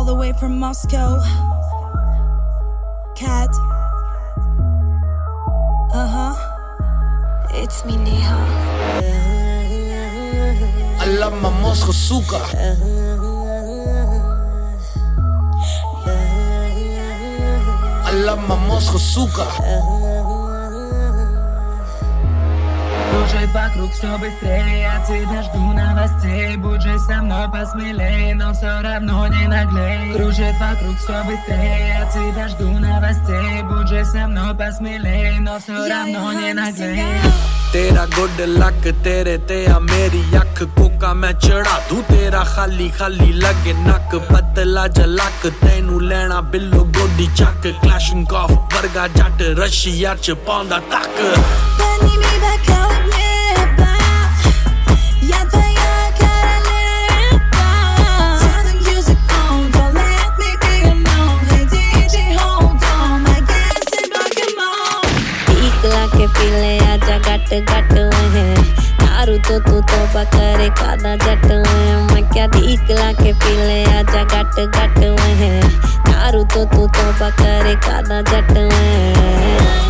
the way from Moscow. Cat. It's me, Neha. I love my Moscow suka. I love my Moscow suka. Кружит вокруг все быстрее, я тебя жду новостей. Будь же со мной посмелей, но все равно не наглей. Кружит вокруг все быстрее, я тебя жду новостей. Будь же со мной посмелей, но все равно не наглей. तेरा good luck तेरे ते आ मेरी अख Coca मैं चढ़ा दूं तेरा खाली खाली लगे नक पतला जलक तेनू लेना बिल्लो गोडी चक क्लैशिंग ऑफ वर्गा जट रशिया च पांदा तक Подними бокал в небо. Я твоя королева. Turn the music on, don't let me be alone. Hey DJ, hold on, my gas and Pokemon. टीकला के पीले आजा गट गट है दारू तो तू तोबा करे कादा जट है मैं क्या टीकला के पीले आजा गट गट है दारू तो तू तोबा करे कादा जट है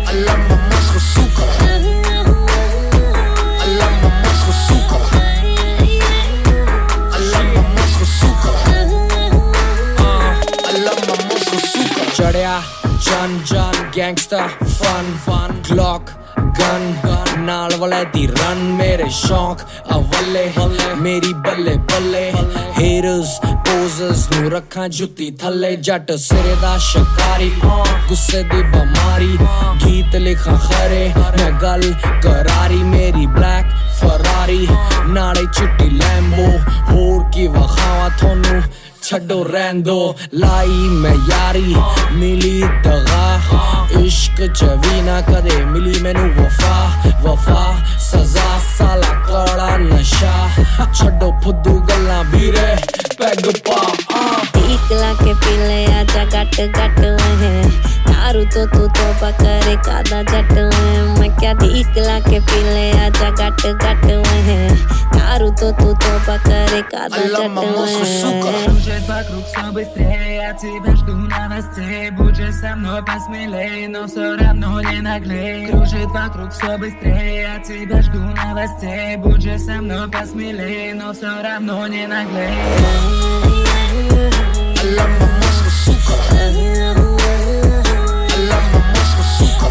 I love my Moscow suka. I love my Moscow suka. I love my Moscow suka. I love my Moscow suka. चढ़या जन जन गैंगस्टर फन क्लॉक गन नाल वाले दी रन मेरे शौक अवले मेरी बल्ले बल्ले हेटर्स पोजर्स नू रखा जुत्ती थल्ले जट सिरे दा शिकारी गुस्से दी बमारी गीत लिखा खरे मैं गल करारी मेरी ब्लैक फरारी नाले चिट्टी लैम्बो होर की वखावा थोनू छड्डो रहन दो लाई मैं यारी मिली दगा इश्क च भी ना कदे मिली मैनू वफा वफा सजा साला कड़ा नशा छड्डो फुद्दू गल्लां ਵੀਰੇ पैग पा टीकला के पीले आजा गट गट है दारू तो तू तोबा करे कादा जट है मैं क्या टीकला के पीले आजा गट गट है दारू तो तू तोबा करे कादा जट है Кружит вокруг все быстрее, я тебя жду новостей. Будь же со мной посмелей, но все равно не наглей. Кружит вокруг все быстрее, я тебя жду новостей. Будь же со мной посмелей, но все равно не наглей. I love my Moscow suka. I love my Moscow suka.